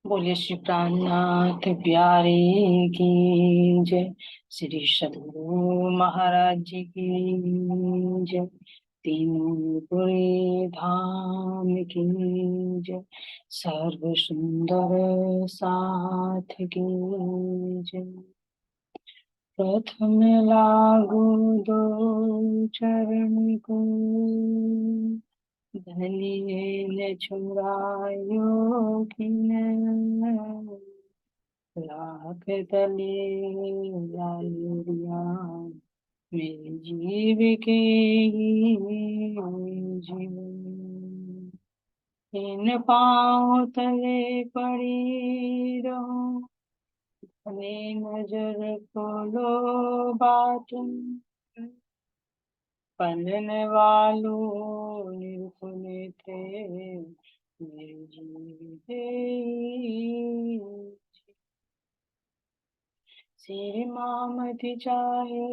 बोले श्री प्राणनाथ प्यारे की जय। श्री सद्गुरु महाराज जी की जय। तीनों पुरी धाम की जय। सर्व सुंदर साथ की जय। प्रथम लागू दो चरण को, धनिये न छुड़ायो किन, लाख तले लालिया मेरे जीव के जीवन। इन पाँव तले पड़ी रहो, अपने नजर खोलो बात, पलने वालों निर्गुण थे मेरे जीव के। श्री मामति चाहे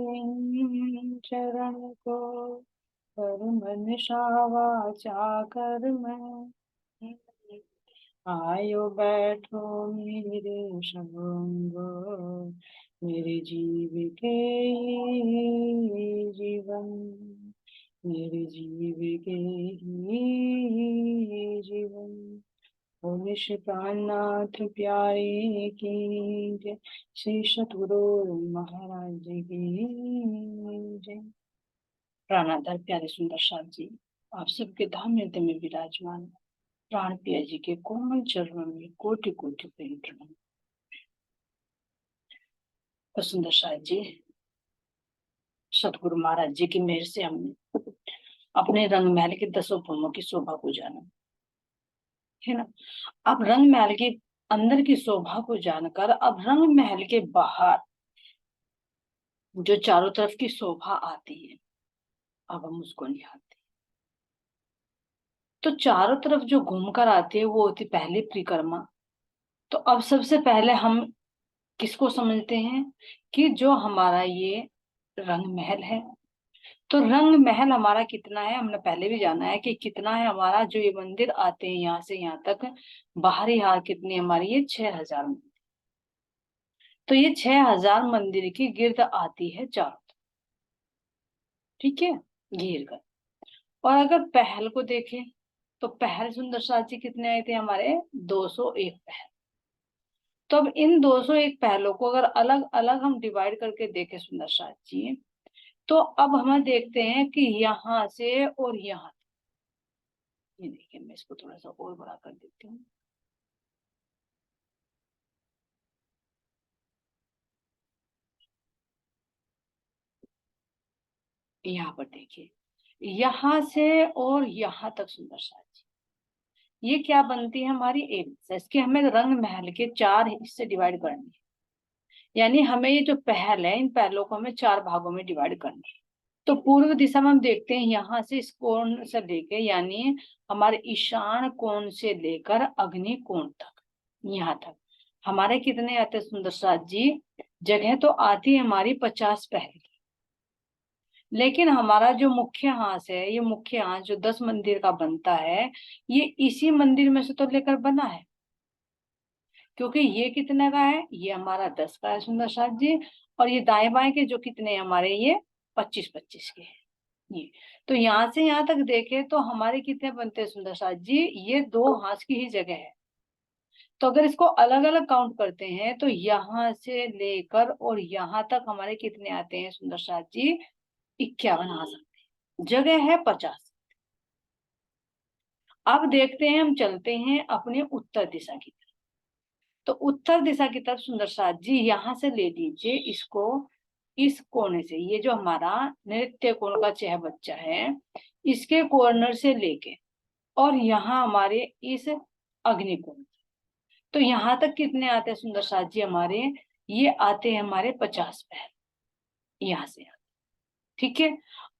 चरण को, पर मन शावा कर्म। आयो बैठो मेरे संग, मेरे जीव के जीवन, मेरे जीव के ही जीवन। बोले श्री प्राणनाथ प्यारे की जय। श्री सतगुरु महाराज जी की जय। प्राणाधार प्यारे सुंदर साथ जी, आप सबके धाम हृदय में विराजमान प्राण पिया जी के कोमल चरणों में कोटि कोटि प्रणाम। तो सुंदर साथ जी, सतगुरु महाराज जी की मेहर से हमने अपने रंग महल के 10 भवनों की शोभा को जाना, है ना। अब रंग महल के अंदर की शोभा को जानकर अब रंग महल के बाहर जो चारों तरफ की शोभा आती है, अब हम उसको निहारते। तो चारों तरफ जो घूमकर आती है वो होती पहली परिक्रमा। तो अब सबसे पहले हम किसको समझते हैं कि जो हमारा ये रंग महल है। तो रंग महल हमारा कितना है, हमने पहले भी जाना है कि कितना है हमारा। जो ये मंदिर आते हैं यहाँ से यहाँ तक, बाहरी हार कितनी हमारी, ये 6000 मंदिर। तो ये 6000 मंदिर की गिर्द आती है चारों तरफ, ठीक है, घेर कर। और अगर पहल को देखें तो पहल सुंदर साथ जी कितने आए थे हमारे, 201 पहल। तो अब इन 201 पहलों को अगर अलग अलग हम डिवाइड करके देखें सुंदर साथ जी, तो अब हम देखते हैं कि यहाँ से और यहाँ, ये देखिए मैं इसको थोड़ा सा और बड़ा कर देती हूँ। यहाँ पर देखिए, यहाँ से और यहाँ तक सुंदर साथ जी, ये क्या बनती है हमारी एक दिशा। इसके हमें रंग महल के 4 हिस्से डिवाइड करने हैं। यानी हमें ये जो पहल है, इन पहलों को हमें 4 भागों में डिवाइड करना है। तो पूर्व दिशा में हम देखते हैं यहाँ से इस कोण से लेके, यानी हमारे ईशान कोण से लेकर अग्नि कोण तक, यहाँ तक हमारे कितने आते हैं सुंदर साथ जी, जगह तो आती है हमारी 50 पहल की। लेकिन हमारा जो मुख्य हास है, ये मुख्य हास जो 10 मंदिर का बनता है, ये इसी मंदिर में से तो लेकर बना है। क्योंकि ये कितने का है, ये हमारा 10 का है सुंदर साथ जी। और ये दाएं बाएं के जो कितने हमारे, ये 25-25 के हैं ये। तो यहाँ से यहाँ तक देखे तो हमारे कितने बनते हैं सुंदर साथ जी, ये 2 हाथ की ही जगह है। तो अगर इसको अलग अलग काउंट करते हैं तो यहाँ से लेकर और यहाँ तक हमारे कितने आते हैं सुंदर साथ जी, 51 हाथ आते हैं। जगह है 50। अब देखते हैं, हम चलते हैं अपने उत्तर दिशा की तरफ। तो उत्तर दिशा की तरफ सुंदर साथ जी, यहाँ से ले लीजिए इसको, इस कोने से, ये जो हमारा नृत्य कोण का चह बच्चा है, इसके कॉर्नर से लेके और यहाँ हमारे इस अग्निकोण, तो यहाँ तक कितने आते हैं सुंदर साथ जी हमारे, ये आते हैं हमारे 50 पहल यहाँ से, ठीक है।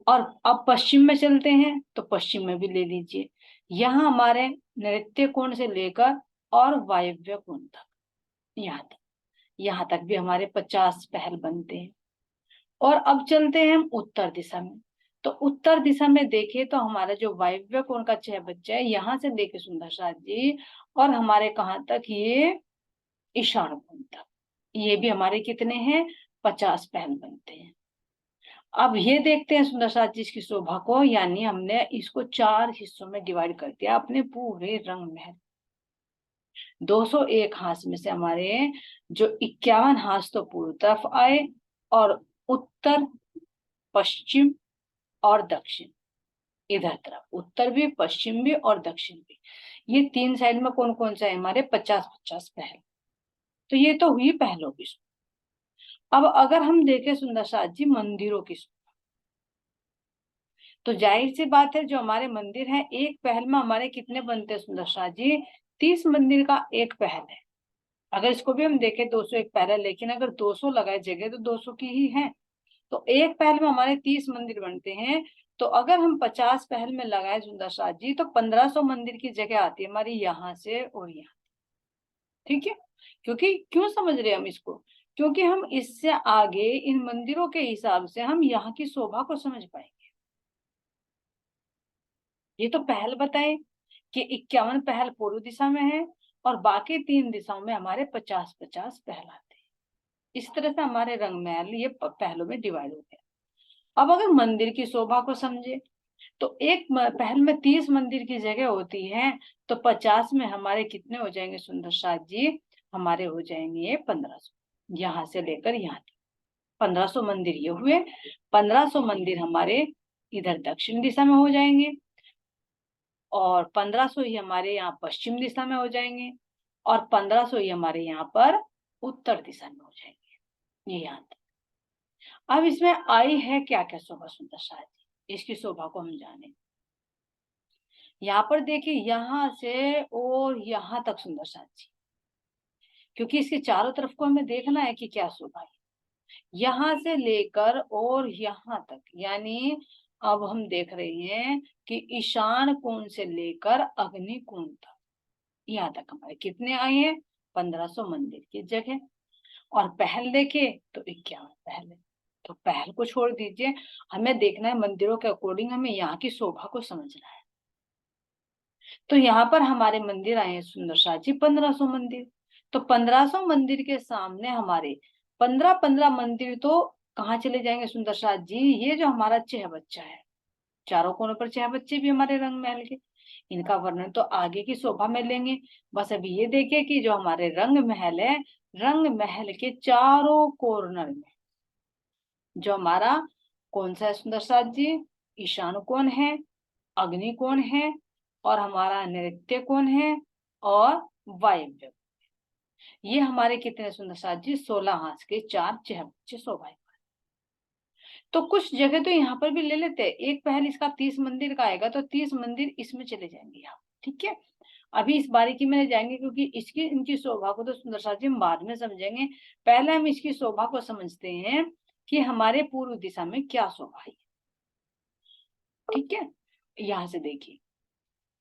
और अब पश्चिम में चलते हैं तो पश्चिम में भी ले लीजिए, यहाँ हमारे नृत्य कोण से लेकर और वायव्य कोण तक, यहाँ तक भी हमारे 50 पहल बनते हैं। और अब चलते हैं हम उत्तर दिशा में। तो उत्तर दिशा में देखे तो हमारा जो वायव्य कोण का चयबच्चा है, यहाँ से लेके सुंदर साथ जी और हमारे कहाँ तक, ये ईशान कोण तक, ये भी हमारे कितने हैं, 50 पहल बनते हैं। अब ये देखते हैं सुंदर साथ जी इसकी शोभा को, यानी हमने इसको 4 हिस्सों में डिवाइड कर दिया अपने पूरे रंग महल। 201 हांस में से हमारे जो 51 हांस तो पूर्व तरफ आए, और उत्तर, पश्चिम और दक्षिण इधर तरफ, उत्तर भी, पश्चिम भी और दक्षिण भी, ये 3 साइड में कौन कौन सा है हमारे, 50-50 पहल। तो ये तो हुई पहलों की। अब अगर हम देखें सुंदर साथ जी मंदिरों की, तो जाहिर सी बात है जो हमारे मंदिर है, एक पहल में हमारे कितने बनते हैं सुंदर साथ जी, 30 मंदिर का एक पहल है। अगर इसको भी हम देखें 201 पहल है, लेकिन अगर 200 लगाए जगह तो 200 की ही है, तो एक पहल में हमारे 30 मंदिर बनते हैं। तो अगर हम 50 पहल में लगाए सुंदर साथ जी, तो 1500 मंदिर की जगह आती है हमारी यहाँ से और यहाँ। ठीक है, क्योंकि क्यों समझ रहे हैं हम इसको, क्योंकि हम इससे आगे इन मंदिरों के हिसाब से हम यहाँ की शोभा को समझ पाएंगे। ये तो पहल बताए कि 51 पहल पूर्व दिशा में है और बाकी 3 दिशाओं में हमारे 50-50 पहल आते हैं। इस तरह से हमारे रंग महल ये पहलों में डिवाइड हो गया। अब अगर मंदिर की शोभा को समझे, तो एक पहल में 30 मंदिर की जगह होती है, तो 50 में हमारे कितने हो जाएंगे सुंदर साथ जी, हमारे हो जाएंगे 1500, यहाँ से लेकर यहाँ तक 1500 मंदिर ये हुए। 1500 मंदिर हमारे इधर दक्षिण दिशा में हो जाएंगे, और 1500 ही हमारे यहाँ पश्चिम दिशा में हो जाएंगे, और 1500 ही हमारे यहाँ पर उत्तर दिशा में हो जाएंगे, ये यहाँ तक। अब इसमें आई है क्या क्या शोभा सुंदर साथ जी, इसकी शोभा को हम जाने। यहाँ पर देखिए, यहाँ से और यहाँ तक सुंदर साथ जी, क्योंकि इसके चारों तरफ को हमें देखना है कि क्या शोभा है। यहाँ से लेकर और यहाँ तक, यानी अब हम देख रहे हैं कि ईशान कोण से लेकर अग्नि कोण तक, यहाँ तक हमारे कितने आए हैं, 1500 मंदिर की जगह। और पहल देखे तो 51 पहल है। तो पहल को छोड़ दीजिए, हमें देखना है मंदिरों के अकॉर्डिंग, हमें यहाँ की शोभा को समझना है। तो यहाँ पर हमारे मंदिर आए हैं सुंदर साथ जी 1500 मंदिर। तो 1500 मंदिर के सामने हमारे 15-15 मंदिर तो कहाँ चले जाएंगे सुंदर साथ जी, ये जो हमारा चहबच्चा है, चारों कोनों पर चहबच्चे भी हमारे रंग महल के, इनका वर्णन तो आगे की शोभा में लेंगे। बस अभी ये देखिए कि जो हमारे रंग महल है, रंग महल के चारों कॉर्नर में जो हमारा कौन सा है सुंदर साथ जी, ईशान कोण है, अग्नि कोण है, और हमारा नृत्य कोण है, और वायव्य, ये हमारे कितने सुंदर साथ जी, 16 हाथ के 4 चहबच्चे शोभायमान। तो कुछ जगह तो यहाँ पर भी ले लेते हैं, एक पहल इसका 30 मंदिर का आएगा तो 30 मंदिर इसमें चले जाएंगे यहाँ। ठीक है, अभी इस बारीकी में जाएंगे, क्योंकि इसकी इनकी शोभा को तो सुंदर साथ जी हम बाद में समझेंगे। पहले हम इसकी शोभा को समझते हैं कि हमारे पूर्व दिशा में क्या शोभा है। ठीक है, यहाँ से देखिए,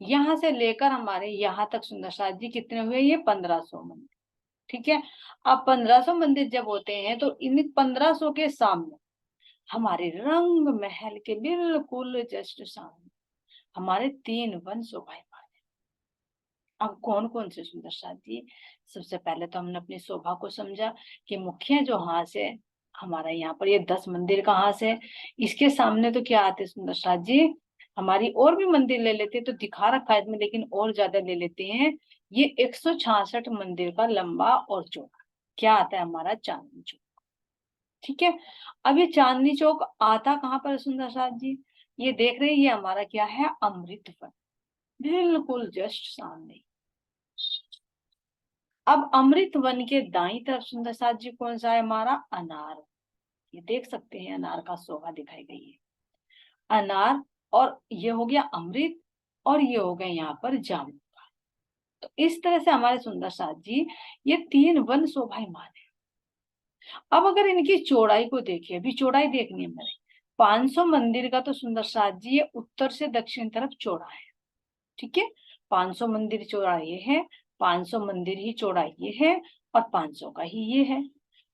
यहाँ से लेकर हमारे यहाँ तक सुंदर साथ जी कितने हुए, ये 1500 मंदिर। ठीक है, अब 1500 मंदिर जब होते हैं, तो इन 1500 के सामने हमारे रंग महल के बिल्कुल जस्ट सामने हमारे 3 वन शोभायमान है। अब कौन कौन से सुंदर साथ जी, सबसे पहले तो हमने अपनी शोभा को समझा कि मुख्य जो हास है हमारा, यहाँ पर ये 10 मंदिर का हास है, इसके सामने तो क्या आते सुंदर साथ जी, हमारी और भी मंदिर ले लेते हैं, तो दिखा रखा है इसमें, लेकिन और ज्यादा ले लेते हैं। ये 166 मंदिर का लंबा और चौड़ा क्या आता है हमारा, चांदनी चौक। ठीक है, अब ये चांदनी चौक आता कहाँ पर है सुंदर साथ जी, ये देख रहे हैं, ये हमारा क्या है, अमृत वन, बिल्कुल जस्ट सामने। अब अमृत वन के दाईं तरफ सुंदर साथ जी कौन सा है हमारा, अनार, ये देख सकते हैं अनार का शोभा दिखाई गई है, अनार, और ये हो गया अमृत, और ये हो गया यहाँ पर जामुन का। तो इस तरह से हमारे सुंदर साथ जी ये 3 वन शोभायमान है। अब अगर इनकी चौड़ाई को देखिए, अभी चौड़ाई देखनी है मैंने, 500 मंदिर का तो सुंदर साथ जी ये उत्तर से दक्षिण तरफ चौड़ा है। ठीक है, 500 मंदिर चौड़ा ये है, 500 मंदिर ही चौड़ा ये है, और 500 का ही ये है।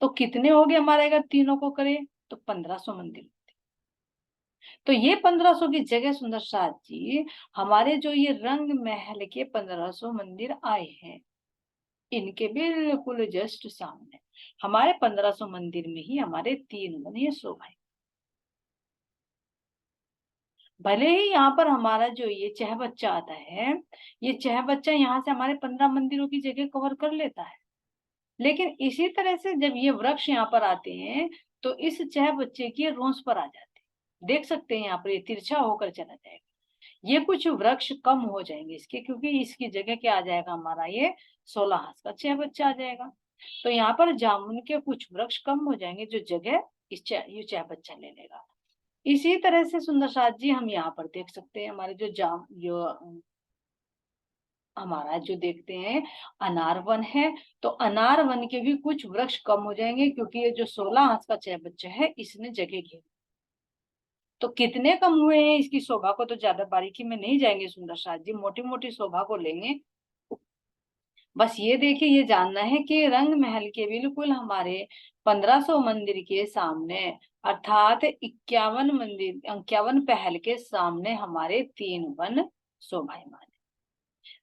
तो कितने हो गए हमारे, अगर तीनों को करें तो 1500 मंदिर। तो ये 1500 की जगह सुंदर साथ जी हमारे जो ये रंग महल के 1500 मंदिर आए हैं, इनके बिल्कुल जस्ट सामने हमारे 1500 मंदिर में ही हमारे 3 वन ये शोभा। भले ही यहाँ पर हमारा जो ये चह बच्चा आता है, ये चह बच्चा यहाँ से हमारे 15 मंदिरों की जगह कवर कर लेता है, लेकिन इसी तरह से जब ये वृक्ष यहाँ पर आते हैं तो इस चह बच्चे की रोंस पर आ जाते हैं। देख सकते हैं यहाँ पर ये तिरछा होकर चला जाएगा, ये कुछ वृक्ष कम हो जाएंगे इसके, क्योंकि इसकी जगह क्या आ जाएगा हमारा ये 16 हाथ का चह बच्चा आ जाएगा। तो यहाँ पर जामुन के कुछ वृक्ष कम हो जाएंगे, जो जगह ये चह बच्चा ले लेगा। इसी तरह से सुंदर साथ जी हम यहाँ पर देख सकते हैं हमारे जो हमारा जो देखते हैं अनार वन है, तो अनार वन के भी कुछ वृक्ष कम हो जाएंगे, क्योंकि ये जो 16 हाथ का चह बच्चा है इसने जगह घेर। तो कितने कम हुए हैं इसकी शोभा को तो ज्यादा बारीकी में नहीं जाएंगे सुंदर साथ जी, मोटी मोटी शोभा को लेंगे। बस ये देखिए, ये जानना है कि रंग महल के बिल्कुल हमारे 1500 मंदिर के सामने, अर्थात 51 पहल के सामने हमारे 3 वन शोभायमान है।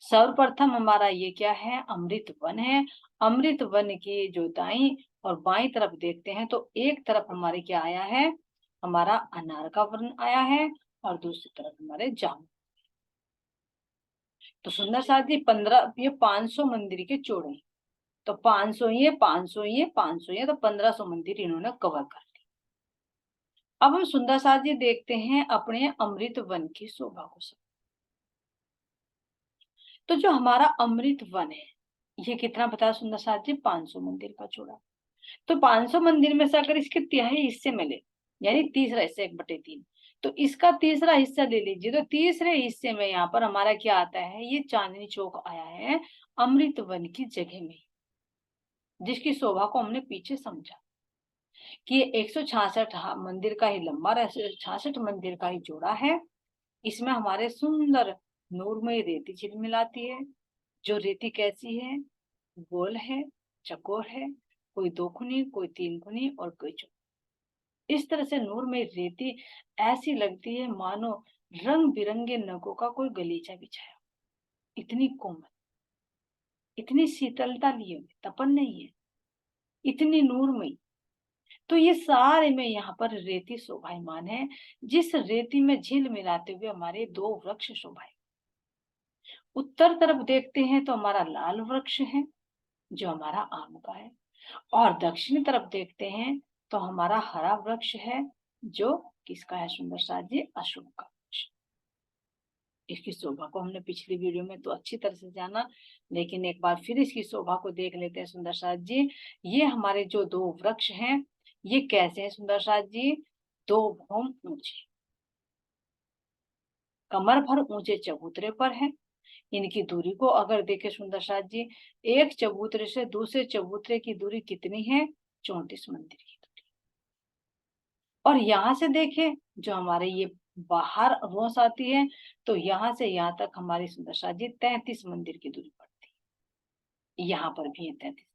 सर्वप्रथम हमारा ये क्या है, अमृत वन है। अमृत वन की जो दाई और बाई तरफ देखते हैं तो एक तरफ हमारे क्या आया है, हमारा अनार का वन आया है, और दूसरी तरफ हमारे जामुन। तो सुंदर साथ जी 500 मंदिर के चौड़े, तो 500 ये 500 ये 500 ये, तो 1500 मंदिर इन्होंने कवर कर ली। अब हम सुंदर साथ जी देखते हैं अपने अमृत वन की शोभा को सब। तो जो हमारा अमृत वन है ये कितना बताया सुंदर साथ जी, 500 मंदिर का चौड़ा। तो 500 मंदिर में से अगर इसके तिहाई हिस्से में ले, यानी तीसरा हिस्सा 1/3, तो इसका तीसरा हिस्सा ले लीजिए, तो तीसरे हिस्से में यहाँ पर हमारा क्या आता है, ये चांदनी चौक आया है अमृत वन की जगह में, जिसकी शोभा को हमने पीछे समझा कि 166 मंदिर का ही लंबा, 66 मंदिर का ही चौड़ा है। इसमें हमारे सुंदर नूरमयी रेती झिलमिलाती है। जो रेती कैसी है, गोल है, चकोर है, कोई 2 खुनी, कोई 3 खुनी और कोई चौकोर। इस तरह से नूर में रेती ऐसी लगती है मानो रंग बिरंगे नगों का कोई गलीचा बिछाया। इतनी कोमल, इतनी शीतलता लिए हुए, तपन नहीं है, इतनी नूरमयी। तो ये सारे में यहाँ पर रेती शोभायमान है, जिस रेती में झील मिलाते हुए हमारे 2 वृक्ष शोभायमान। उत्तर तरफ देखते हैं तो हमारा लाल वृक्ष है जो हमारा आम का है, और दक्षिणी तरफ देखते हैं तो हमारा हरा वृक्ष है जो किसका है सुंदर साथ जी, अशोक का वृक्ष। इसकी शोभा को हमने पिछली वीडियो में तो अच्छी तरह से जाना, लेकिन एक बार फिर इसकी शोभा को देख लेते हैं सुंदर साथ जी। ये हमारे जो 2 वृक्ष हैं ये कैसे हैं सुंदर साथ जी, 2 भौम ऊंचे, कमर भर ऊंचे चबूतरे पर है। इनकी दूरी को अगर देखें सुंदर साथ जी, एक चबूतरे से दूसरे चबूतरे की दूरी कितनी है, 34 मंदिर की दूरी। और यहाँ से देखें जो हमारे ये बाहर रोस आती है, तो यहाँ से यहाँ तक हमारी सुंदर साथ जी 33 मंदिर की दूरी पड़ती है। यहाँ पर भी है 33।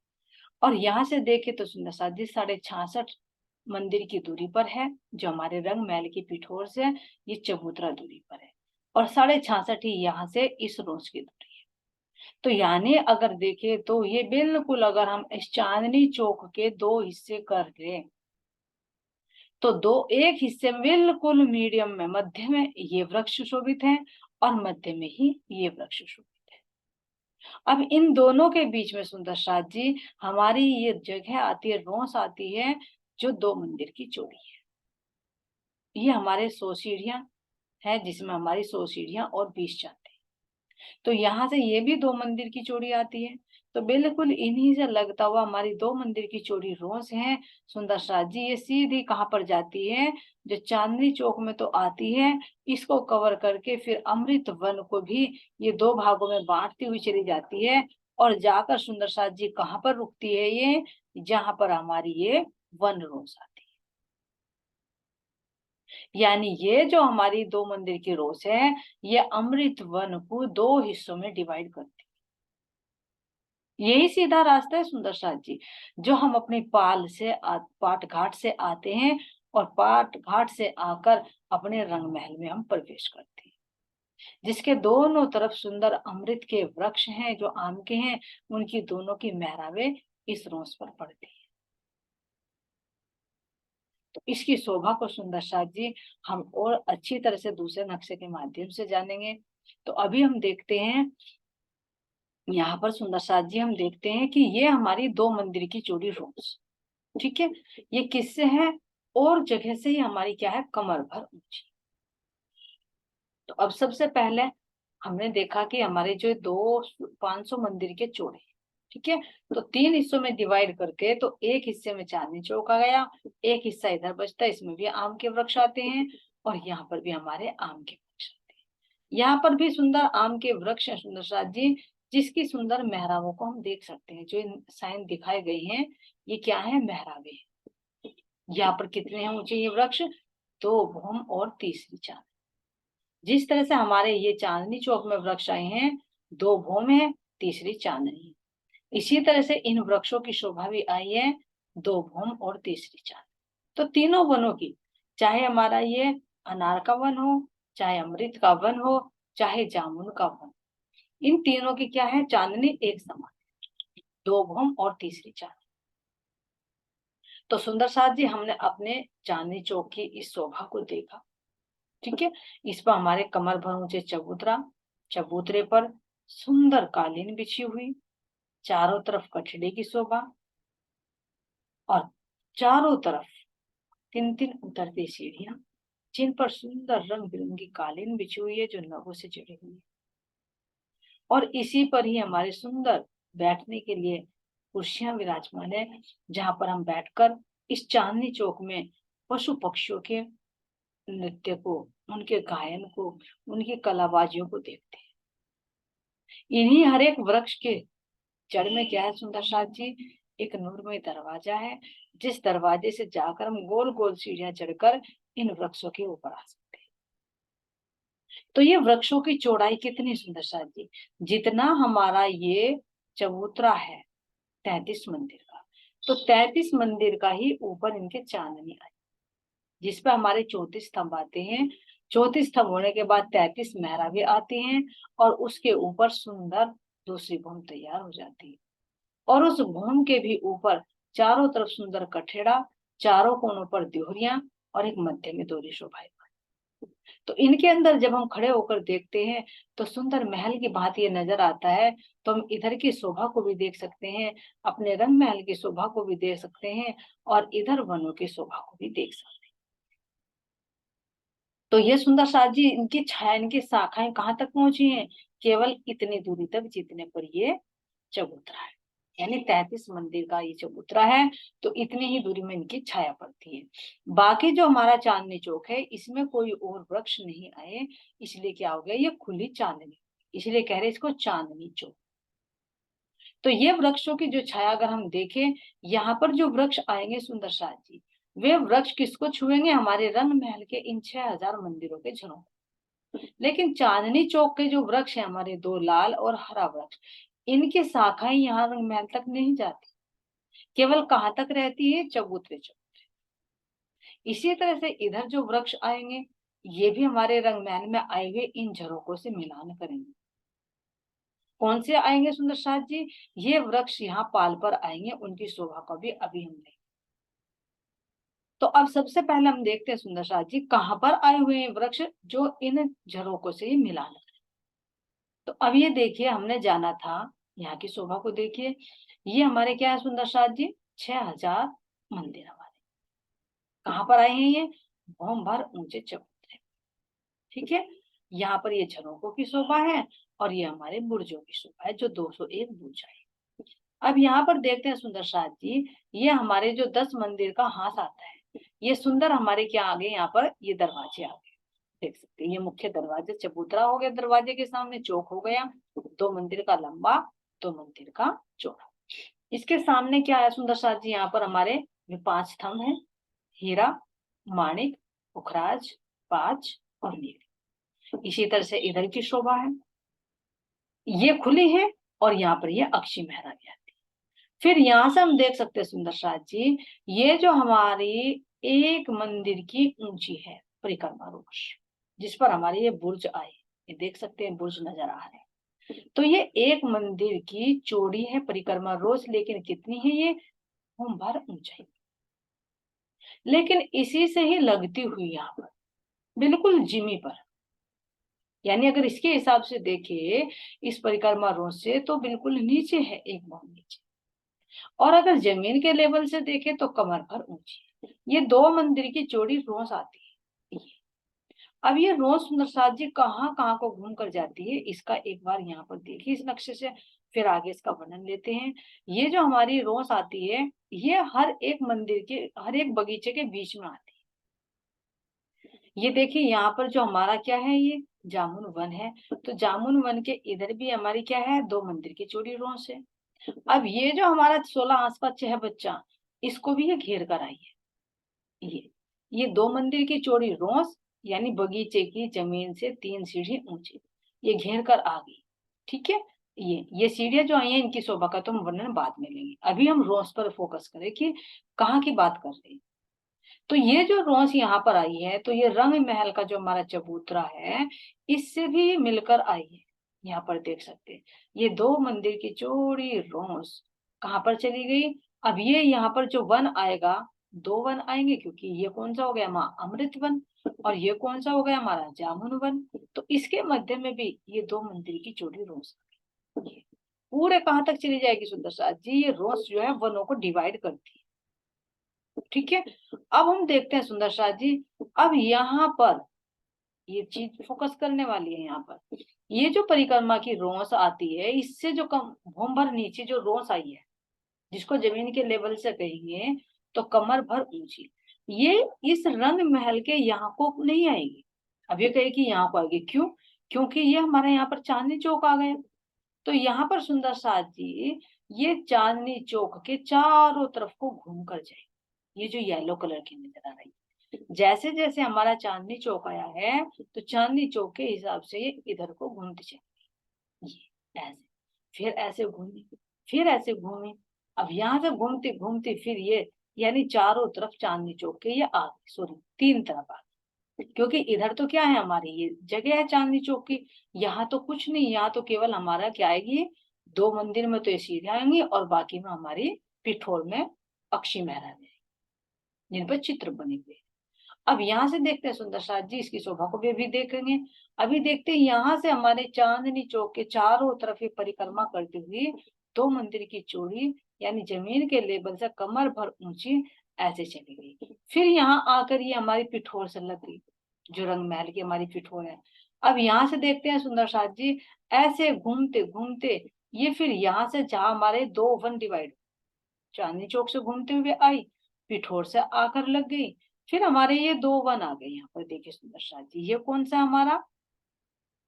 और यहाँ से देखें तो सुंदर साथ जी 66.5 मंदिर की दूरी पर है, जो हमारे रंग महल की पिठोर से ये चबूतरा दूरी पर है, और 66.5 ही यहाँ से इस रोज की दूरी है। तो यानी अगर देखें तो ये बिल्कुल, अगर हम इस चांदनी चौक के 2 हिस्से कर दें तो एक हिस्से में बिल्कुल मीडियम में, मध्य में ये वृक्ष शोभित है और मध्य में ही ये वृक्ष शोभित है। अब इन दोनों के बीच में सुंदर साथ जी हमारी ये जगह आती है, रोस आती है जो 2 मंदिर की चौड़ी है। ये हमारे 100 सीढ़ियां है, जिसमें हमारी 100 सीढ़ियां और 20 जाते हैं। तो यहाँ से ये भी 2 मंदिर की चौड़ी आती है। तो बिल्कुल इन्हीं से लगता हुआ हमारी 2 मंदिर की चौड़ी रोज है सुंदर साथ जी। ये सीधी कहाँ पर जाती है, जो चांदनी चौक में तो आती है, इसको कवर करके फिर अमृत वन को भी ये 2 भागों में बांटती हुई चली जाती है, और जाकर सुंदर साथ जी कहाँ पर रुकती है, ये जहां पर हमारी ये वन रोज आती है। यानी ये जो हमारी 2 मंदिर की रोज है, ये अमृत वन को 2 हिस्सों में डिवाइड करती है। यही सीधा रास्ता है सुंदर साथ जी, जो हम अपनी पाट घाट से आते हैं, और पाट घाट से आकर अपने रंग महल में हम प्रवेश करते हैं, जिसके दोनों तरफ सुंदर अमृत के वृक्ष हैं जो आम के हैं, उनकी दोनों की मेहराबें इस रोस पर पड़ती है। तो इसकी शोभा को सुंदर साथ जी हम और अच्छी तरह से दूसरे नक्शे के माध्यम से जानेंगे। तो अभी हम देखते हैं यहाँ पर सुंदर साथ जी, हम देखते हैं कि ये हमारी 2 मंदिर की जोड़ी रोज, ठीक है, ये किससे है और जगह से ही हमारी क्या है, कमर भर ऊंची। तो अब सबसे पहले हमने देखा कि हमारे जो 500 मंदिर के चौड़े, ठीक है, तो 3 हिस्सों में डिवाइड करके, तो एक हिस्से में चांदनी चौक आ गया, एक हिस्सा इधर बचता है, इसमें भी आम के वृक्ष आते हैं और यहाँ पर भी हमारे आम के वृक्ष आते हैं। यहाँ पर भी सुंदर आम के वृक्ष है सुंदर साथ जी, जिसकी सुंदर मेहराबों को हम देख सकते हैं। जो साइन दिखाए गए हैं ये क्या है, मेहराबे। यहाँ पर कितने हैं ऊंचे ये वृक्ष, 2 भौम और तीसरी चांद। जिस तरह से हमारे ये चांदनी चौक में वृक्ष आए हैं, 2 भौम है, तीसरी चांदनी, इसी तरह से इन वृक्षों की शोभा भी आई है, 2 भौम और तीसरी चांद। तो तीनों वनों की, चाहे हमारा ये अनार का वन हो, चाहे अमृत का वन हो, चाहे जामुन का वन, इन तीनों की क्या है, चांदनी एक समान, 2 भौम और तीसरी चांद। तो सुंदर साथ जी हमने अपने चांदनी चौक की इस शोभा को देखा, ठीक है। इस पर हमारे कमर भर ऊंचे चबूतरा, चबूतरे पर सुंदर कालीन बिछी हुई, चारों तरफ कठड़े की शोभा और चारों तरफ 3-3 उतरती सीढ़ियां, जिन पर सुंदर रंग बिरंगी कालीन बिछी हुई है जो नगों से जुड़ी हुई है। और इसी पर ही हमारे सुंदर बैठने के लिए कुर्सियां विराजमान है, जहां पर हम बैठकर इस चांदनी चौक में पशु पक्षियों के नृत्य को, उनके गायन को, उनकी कलाबाजियों को देखते हैं। इन्हीं हर एक वृक्ष के जड़ में क्या है सुंदर साथ जी, एक नूरमय दरवाजा है, जिस दरवाजे से जाकर हम गोल गोल सीढ़ियां चढ़कर इन वृक्षों के ऊपर आ सकते हैं। तो ये वृक्षों की चौड़ाई कितनी सुंदर साथ जी, जितना हमारा ये चबूतरा है 33 मंदिर का, तो 33 मंदिर का ही ऊपर इनके चांदनी आई, जिसपे हमारे 34 स्तंभ आते हैं। 34 स्तंभ होने के बाद 33 मेहराबें आती हैं और उसके ऊपर सुंदर दूसरी भूमि तैयार हो जाती है। और उस भूमि के भी ऊपर चारों तरफ सुंदर कठेड़ा, चारों कोनों पर द्योहरियां और एक मध्य में दोहरी शोभाएं। तो इनके अंदर जब हम खड़े होकर देखते हैं तो सुंदर महल की भांति ये नजर आता है। तो हम इधर की शोभा को भी देख सकते हैं, अपने रंग महल की शोभा को भी देख सकते हैं और इधर वनों की शोभा को भी देख सकते हैं। तो ये सुंदर साथ जी, इनकी छाया, इनकी शाखाएं कहाँ तक पहुंची हैं, केवल इतनी दूरी तक जितने पर ये चबूतरा है, यानी 33 मंदिर का ये चबूतरा है, तो इतनी ही दूरी में इनकी छाया पड़ती है। बाकी जो हमारा चांदनी चौक है, इसमें कोई और वृक्ष नहीं आए, इसलिए क्या हो गया, ये खुली चांदनी, इसलिए कह रहे इसको चांदनी चौक। तो ये वृक्षों की जो छाया अगर हम देखें, यहाँ पर जो वृक्ष आएंगे सुंदर साथ जी, वे वृक्ष किसको छुएंगे, हमारे रंग महल के इन 6000 मंदिरों के झरों। लेकिन चांदनी चौक के जो वृक्ष है हमारे, 2 लाल और हरा वृक्ष, इनकी शाखाएं यहाँ रंग महल तक नहीं जाती, केवल कहाँ तक रहती है, चबूतरे चबूतरे। इसी तरह से इधर जो वृक्ष आएंगे, ये भी हमारे रंग महल में आए हुए इन झरोकों से मिलान करेंगे। कौन से आएंगे सुंदर साथ जी, ये वृक्ष यहाँ पाल पर आएंगे, उनकी शोभा को भी अभी हम देखेंगे। तो अब सबसे पहले हम देखते हैं सुंदर साथ जी, कहाँ पर आए हुए हैं वृक्ष जो इन झरोकों से मिलान। तो अब ये देखिए, हमने जाना था, यहाँ की शोभा को देखिए, ये हमारे क्या है सुंदर साथ जी, 6000 मंदिर हमारे कहाँ पर आए हैं, ये भौम भर ऊंचे चबूतरे, ठीक है। यहाँ पर ये झरोकों की शोभा है और ये हमारे बुर्जों की शोभा है, जो 201 बुर्ज है। अब यहाँ पर देखते हैं सुंदर साथ जी, ये हमारे जो 10 मंदिर का हाथ आता है, ये सुंदर हमारे क्या आ गए, यहाँ पर ये दरवाजे आ गए, देख सकते हैं, ये मुख्य दरवाजे, चबूतरा हो गया, दरवाजे के सामने चौक हो गया, 2 मंदिर का लंबा, 2 मंदिर का चौड़ा। इसके सामने क्या है सुंदर साथ जी, यहाँ पर हमारे 5 स्तंभ है, हीरा, माणिक, पुखराज, पांच और नील। इसी तरह से इधर की शोभा है, ये खुली है और यहाँ पर ये अक्षी मेहराबी आती है। फिर यहाँ से हम देख सकते हैं सुंदर साथ जी, ये जो हमारी एक मंदिर की ऊंची है परिक्रमा रोज, जिस पर हमारे ये बुर्ज आए, ये देख सकते हैं बुर्ज नजर आ रहे हैं। तो ये एक मंदिर की चौड़ी है परिक्रमा रोज, लेकिन कितनी है ये, भर ऊंचाई। लेकिन इसी से ही लगती हुई यहाँ पर बिल्कुल जिमी पर, यानी अगर इसके हिसाब से देखे इस परिक्रमा रोज से तो बिल्कुल नीचे है, एक बहुत नीचे। और अगर जमीन के लेवल से देखे तो कमर भर ऊंची। ये दो मंदिर की चौड़ी रोज आती है। अब ये रोज सुंदर साथ जी कहाँ कहाँ को घूम कर जाती है, इसका एक बार यहाँ पर देखिए इस नक्शे से, फिर आगे इसका वर्णन लेते हैं। ये जो हमारी रोज आती है, ये हर एक मंदिर के, हर एक बगीचे के बीच में आती है। ये देखिए यहाँ पर जो हमारा क्या है, ये जामुन वन है। तो जामुन वन के इधर भी हमारी क्या है, दो मंदिर की चौड़ी रोज है। अब ये जो हमारा 16 आसपास छह बच्चा, इसको भी ये घेर कर आई है। ये दो मंदिर की चौड़ी रोस, यानी बगीचे की जमीन से 3 सीढ़ी ऊंची, ये घेर कर आ गई। ठीक है, ये सीढ़ियां जो आई हैं, इनकी शोभा का तो हम वर्णन बाद में लेंगे। अभी हम रोस पर फोकस करें कि कहाँ की बात कर रहे हैं। तो ये जो रोस यहाँ पर आई है, तो ये रंग महल का जो हमारा चबूतरा है, इससे भी मिलकर आई है। यहाँ पर देख सकते हैं ये दो मंदिर की चौड़ी रोस कहाँ पर चली गई। अब ये यहाँ पर जो वन आएगा, दो वन आएंगे, क्योंकि ये कौन सा हो गया हमारा अमृत वन, और ये कौन सा हो गया हमारा जामुन वन। तो इसके मध्य में भी ये दो मंदिर की चौड़ी रोस आ गई। ये पूरे कहाँ तक चली जाएगी सुंदर साथ जी, ये रोस जो है वनों को डिवाइड करती है। ठीक है, अब हम देखते हैं सुंदर शाह जी, अब यहाँ पर ये चीज फोकस करने वाली है। यहाँ पर ये जो परिक्रमा की रोस आती है, इससे जो कम भूम भर नीचे जो रोस आई है, जिसको जमीन के लेवल से कहेंगे तो कमर भर ऊंची, ये इस रंग महल के यहाँ को नहीं आएगी। अब ये कहे कि यहाँ को आएगी, क्यों, क्योंकि ये हमारे यहाँ पर चांदनी चौक आ गए। तो यहाँ पर सुंदर साथ जी ये चांदनी चौक के चारों तरफ को घूम कर जाए, ये जो येलो कलर की नजर आ रही है, जैसे जैसे हमारा चांदनी चौक आया है, तो चांदनी चौक के हिसाब से ये इधर को घूमती चली, ये ऐसे, फिर ऐसे घूमी, फिर ऐसे घूमी। अब यहाँ से घूमती घूमती फिर ये, यानी चारों तरफ चांदनी चौक के ये आ गई, सॉरी तीन तरफ आ गई, क्योंकि इधर तो क्या है हमारी ये जगह है चांदनी चौक की, यहाँ तो कुछ नहीं, यहाँ तो केवल हमारा क्या आएगी, दो मंदिर में तो ये सीढ़ियाँ आएंगी, और बाकी में हमारी पिठोर में पक्षी महरा जिन पर चित्र बने हुए। अब यहाँ से देखते हैं सुंदर साथ जी, इसकी शोभा को भी अभी देखेंगे। अभी देखते हैं यहाँ से हमारे चांदनी चौक के चारों तरफ ये परिक्रमा करती हुई दो मंदिर की चौड़ी, यानी जमीन के लेवल से कमर भर ऊंची ऐसे चली गई। फिर यहाँ आकर ये हमारी पिठोर से लग गई, जो रंग महल की हमारी पिठोर है। अब यहाँ से देखते हैं सुंदर साथ जी, ऐसे घूमते घूमते ये फिर यहाँ से जहाँ हमारे दो वन डिवाइड, चांदनी चौक से घूमते हुए आई, पिठोर से आकर लग गई, फिर हमारे ये दो वन आ गए। यहाँ पर देखिए सुंदर साथ जी, ये कौन सा हमारा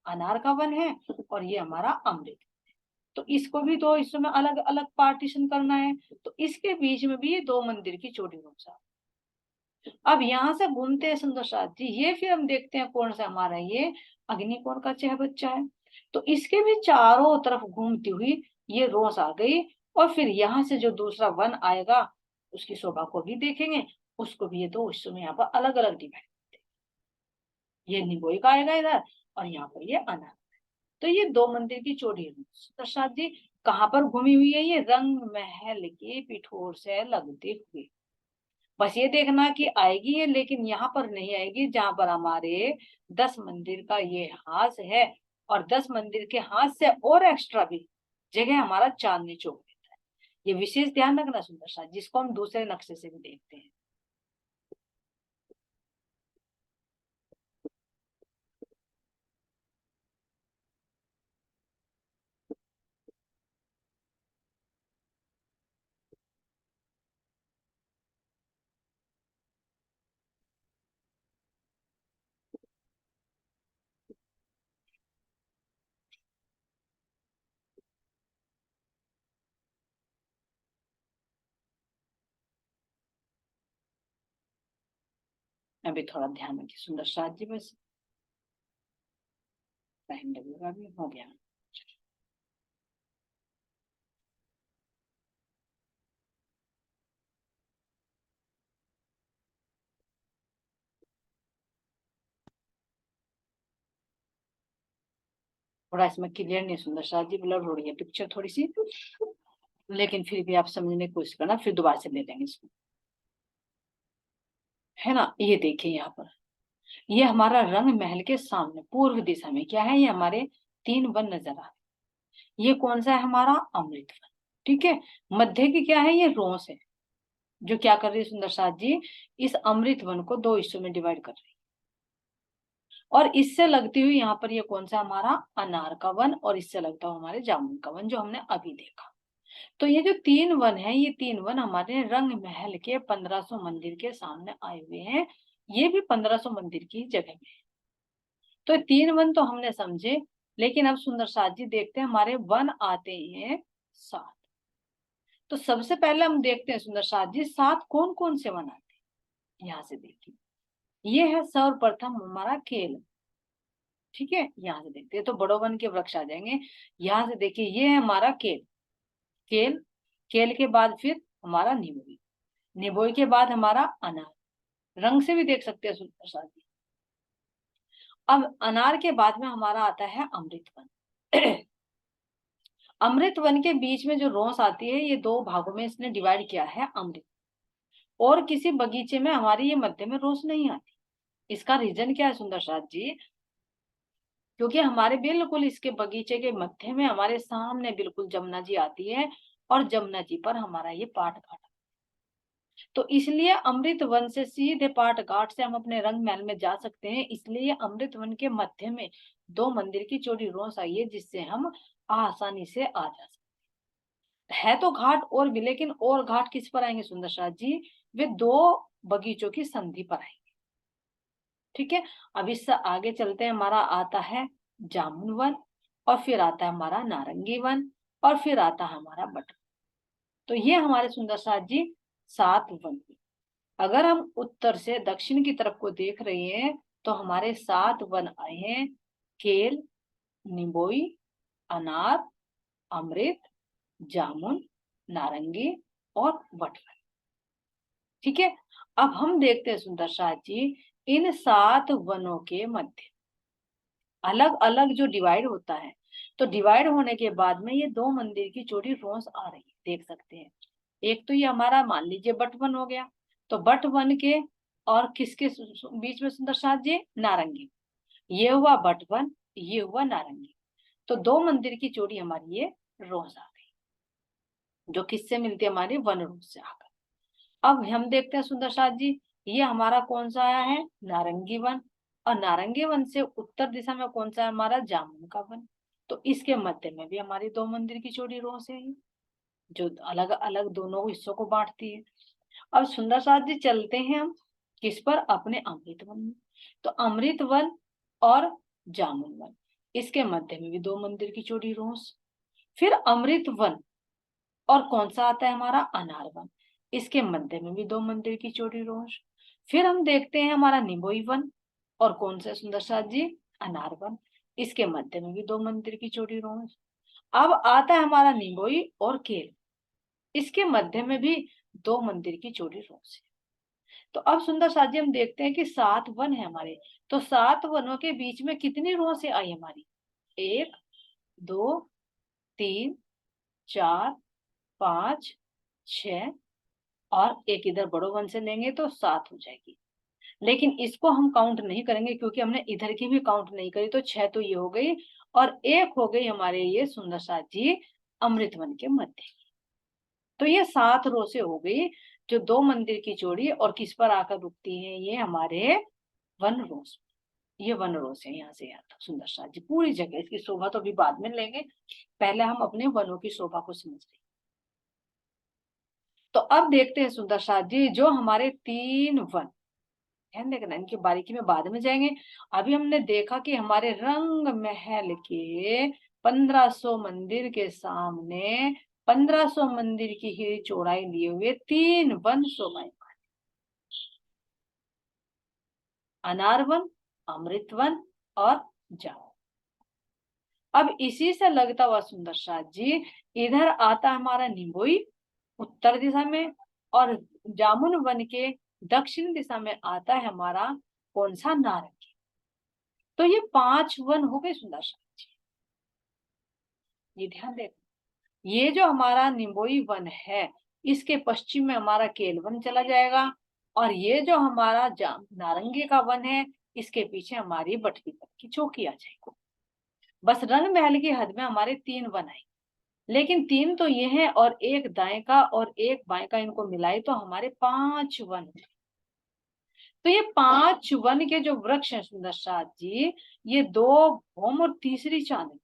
अनार का वन है, और ये हमारा अमृत। तो इसको भी दो हिस्सों में अलग अलग पार्टीशन करना है, तो इसके बीच में भी ये दो मंदिर की चौड़ी रोसा। अब यहाँ से घूमते हैं सुंदर साथ जी, ये फिर हम देखते हैं कौन सा हमारा ये अग्निकोण का चह बच्चा है। तो इसके भी चारों तरफ घूमती हुई ये रोस आ गई, और फिर यहाँ से जो दूसरा वन आएगा, उसकी शोभा को भी देखेंगे, उसको भी ये दो हिस्सों में यहाँ पर अलग अलग डिवाइड, ये निगोई का आएगा इधर, और यहाँ पर ये अनार। तो ये दो मंदिर की चौड़ी प्रसाद जी कहाँ पर घूमी हुई है, ये रंग महल की पिठोर से लगते हुए। बस ये देखना कि आएगी ये, लेकिन यहाँ पर नहीं आएगी जहां पर हमारे 10 मंदिर का ये हाथ है, और 10 मंदिर के हाथ से और एक्स्ट्रा भी जगह हमारा चांदनी चौक देता है। ये विशेष ध्यान रखना सुंदर सा, जिसको हम दूसरे नक्शे से भी देखते हैं। अभी थोड़ा ध्यान रखिए सुंदर साथ जी, बस टाइम लगेगा, भी हो गया। थोड़ा इसमें क्लियर नहीं सुंदर साथ जी, ब्लर हो रही है पिक्चर थोड़ी सी, लेकिन फिर भी आप समझने की कोशिश करना, फिर दोबारा से ले लेंगे इसको, है ना। ये देखिए यहाँ पर, ये हमारा रंग महल के सामने पूर्व दिशा में क्या है, ये हमारे 3 वन नजर आ रहे। ये कौन सा है, हमारा अमृत वन। ठीक है, मध्य की क्या है, ये रोस है, जो क्या कर रही है सुंदर साथ जी, इस अमृत वन को 2 हिस्सों में डिवाइड कर रही है। और इससे लगती हुई यहाँ पर ये कौन सा हमारा अनार का वन, और इससे लगता हुआ हमारे जामुन का वन, जो हमने अभी देखा। तो ये जो 3 वन है, ये 3 वन हमारे रंग महल के 1500 मंदिर के सामने आए हुए हैं। ये भी 1500 मंदिर की जगह में है। तो 3 वन तो हमने समझे, लेकिन अब सुंदर साथ जी देखते हैं हमारे वन आते हैं 7। तो सबसे पहले हम देखते हैं सुंदर साथ जी 7 कौन कौन से वन आते हैं। यहाँ से देखिए, ये है सर्वप्रथम हमारा केल। ठीक है, यहाँ से देखते हैं तो बड़ो वन के वृक्ष आ जाएंगे। यहाँ से देखिए, ये है हमारा केल। केल, केल के बाद फिर हमारा नींबू, निबोई के बाद हमारा अनार, रंग से भी देख सकते हैं सुंदर साथ जी। अब अनार के बाद में हमारा आता है अमृत वन। अमृत वन के बीच में जो रोस आती है, ये 2 भागों में इसने डिवाइड किया है अमृत। और किसी बगीचे में हमारी ये मध्य में रोस नहीं आती। इसका रीजन क्या है सुंदर साथ जी, क्योंकि हमारे बिल्कुल इसके बगीचे के मध्य में हमारे सामने बिल्कुल जमुना जी आती है, और जमुना जी पर हमारा ये पाट घाट। तो इसलिए अमृत वन से सीधे पाट घाट से हम अपने रंग महल में जा सकते हैं। इसलिए अमृत वन के मध्य में 2 मंदिर की चौड़ी रोस आई है, जिससे हम आसानी से आ जा सकते हैं। है तो घाट और भी, लेकिन और घाट किस पर आएंगे सुंदर साथ जी, वे 2 बगीचों की संधि पर आएंगे। ठीक है, अब इससे आगे चलते हैं, हमारा आता है जामुन वन, और फिर आता है हमारा नारंगी वन, और फिर आता है हमारा बटर। तो ये हमारे सुंदर साथ जी 7 वन। अगर हम उत्तर से दक्षिण की तरफ को देख रहे हैं, तो हमारे 7 वन आए हैं, केल, निबोई, अनार, अमृत, जामुन, नारंगी और बटवन। ठीक है, अब हम देखते हैं सुंदर साथ जी, इन 7 वनों के मध्य अलग अलग जो डिवाइड होता है, तो डिवाइड होने के बाद में ये 2 मंदिर की चौड़ी रोस आ रही है, देख सकते हैं। एक तो ये हमारा मान लीजिए बट वन हो गया, तो बट वन के और किसके बीच में सुंदर साथ जी, नारंगी। ये हुआ बट वन, ये हुआ नारंगी। तो 2 मंदिर की चौड़ी हमारी ये रोस आ गई, जो किससे मिलती है, हमारी वन रोस से आकर। अब हम देखते हैं सुंदर साथ जी, ये हमारा कौन सा आया है, नारंगी वन। और नारंगी वन से उत्तर दिशा में कौन सा है, हमारा जामुन का वन। तो इसके मध्य में भी हमारी 2 मंदिर की चौड़ी रोस है, जो अलग अलग दोनों हिस्सों को बांटती है। अब सुंदर साथ जी चलते हैं हम किस पर, अपने अमृत वन में। तो अमृत वन और जामुन वन, इसके मध्य में भी 2 मंदिर की चौड़ी रोस। फिर अमृत वन और कौन सा आता है, हमारा अनार वन, इसके मध्य में भी 2 मंदिर की चौड़ी रोस। फिर हम देखते हैं हमारा निबोई वन, और कौन सा सुंदर साथ जी, अनार वन, इसके मध्य में भी 2 मंदिर की चौड़ी रोस। अब आता है हमारा निबोई और केल, इसके मध्य में भी 2 मंदिर की चौड़ी रोस है। तो अब सुंदर साथ जी हम देखते हैं कि 7 वन है हमारे, तो 7 वनों के बीच में कितनी रोसें आई हमारी, 1, 2, 3, 4, 5, 6, और एक इधर बड़ो वन से लेंगे तो 7 हो जाएगी। लेकिन इसको हम काउंट नहीं करेंगे, क्योंकि हमने इधर की भी काउंट नहीं करी, तो 6 तो ये हो गई, और एक हो गई हमारे ये सुंदर साथ जी अमृत वन के मध्य। तो ये 7 रोसें हो गई, जो 2 मंदिर की चौड़ी और किस पर आकर रुकती हैं, ये हमारे वन रोस। ये वन रोस है, यहाँ से यहाँ तक सुंदर साथ जी पूरी जगह। इसकी शोभा तो अभी बाद में लेंगे, पहले हम अपने वनों की शोभा को समझ रहे। तो अब देखते हैं सुंदर साथ जी, जो हमारे 3 वन, ध्यान देखना, इनकी बारीकी में बाद में जाएंगे। अभी हमने देखा कि हमारे रंग महल के 1500 मंदिर के सामने 1500 मंदिर की ही चौड़ाई लिए हुए 3 वन शोभाएं, अनार वन, अमृत वन और जामुन। अब इसी से लगता हुआ सुंदर साथ जी, इधर आता हमारा निबोई उत्तर दिशा में, और जामुन वन के दक्षिण दिशा में आता है हमारा कौन सा, नारंगी। तो ये 5 वन हो गए सुंदर साथ जी। ये ध्यान देना। ये जो हमारा निम्बोई वन है, इसके पश्चिम में हमारा केल वन चला जाएगा, और ये जो हमारा नारंगी का वन है, इसके पीछे हमारी बटवी तक की चौकी आ जाएगी। बस रंग महल की हद में हमारे 3 वन आए, लेकिन 3 तो ये हैं और एक दाएं का और एक बाएं का, इनको मिलाए तो हमारे 5 वन हैं। तो ये 5 वन के जो वृक्ष हैं सुंदर साथ जी, ये 2 भौम और तीसरी चांद।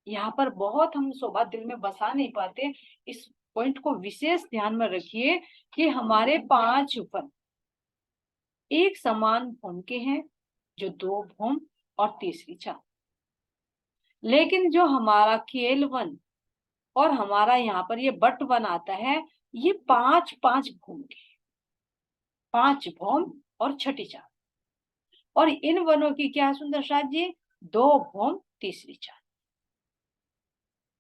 यहाँ पर बहुत हम शोभा दिल में बसा नहीं पाते, इस पॉइंट को विशेष ध्यान में रखिए कि हमारे 5 वन एक समान भौम के हैं, जो 2 भौम और तीसरी चांद। लेकिन जो हमारा केल वन और हमारा यहाँ पर ये बट वन आता है, ये 5-5 भौम के, 5 भौम और छठी चांद। और इन वनों की क्या सुंदर साथ जी, 2 भौम तीसरी चांद,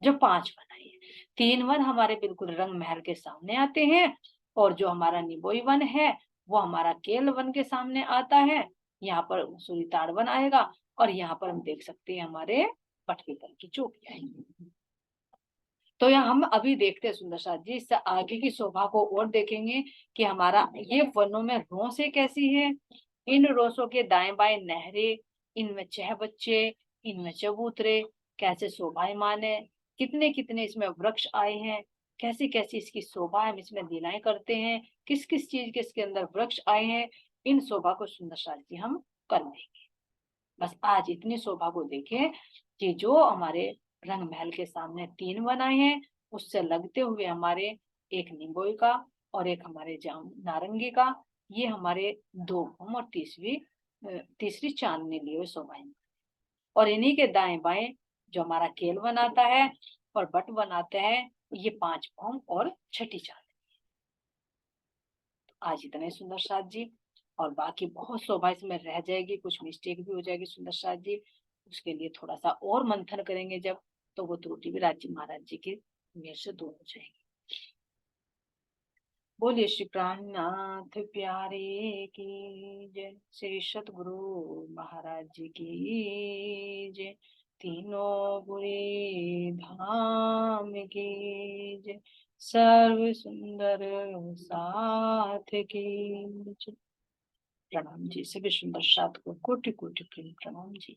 जो 5 वन आए। 3 वन हमारे बिल्कुल रंग महल के सामने आते हैं, और जो हमारा निबोई वन है वो हमारा केल वन के सामने आता है। यहाँ पर सूरीताड़ वन आएगा, और यहाँ पर हम देख सकते हैं हमारे पटकीकर की चौकी आएगी। तो यहाँ हम अभी देखते हैं सुंदर साथ जी, इससे आगे की शोभा को और देखेंगे कि हमारा ये वनों में रोसे कैसी है। इन रोसों के दाएं बाएं नहरें, इनमें चहबच्चे, इनमें चबूतरे कैसे शोभायमान है, कितने कितने इसमें वृक्ष आए हैं, कैसी कैसी इसकी शोभा हम इसमें लीलाएं करते हैं, किस किस चीज के इसके अंदर वृक्ष आए हैं, इन शोभा को सुंदर साथ जी हम कर लेंगे। बस आज इतनी शोभा को देखें कि जो हमारे रंग महल के सामने 3 वन आए हैं, उससे लगते हुए हमारे एक निम्बोई का और एक हमारे जाम नारंगी का, ये हमारे 2 भौम और तीसरी चांदनी लिए हुए शोभाएं। और इन्हीं के दाएं बाएं जो हमारा केल वन आता है और बट वन आता है, ये 5 भौम और छठी चांदनी। आज इतने सुंदर साथ जी, और बाकी बहुत शोभा इसमें रह जाएगी, कुछ मिस्टेक भी हो जाएगी सुंदर साथ जी। उसके लिए थोड़ा सा और मंथन करेंगे जब, तो वो त्रुटि भी राज्य महाराज जी की मेर से दूर हो जाएगी। बोलिए श्री प्राणनाथ प्यारे की जय, श्री सतगुरु महाराज जी की जय, तीनों बुरे धाम की जय, सर्व सुंदर साथ की जय। प्रणाम जी, सभी सुंदर साथ को कोटि कोटि प्रेम प्रणाम जी।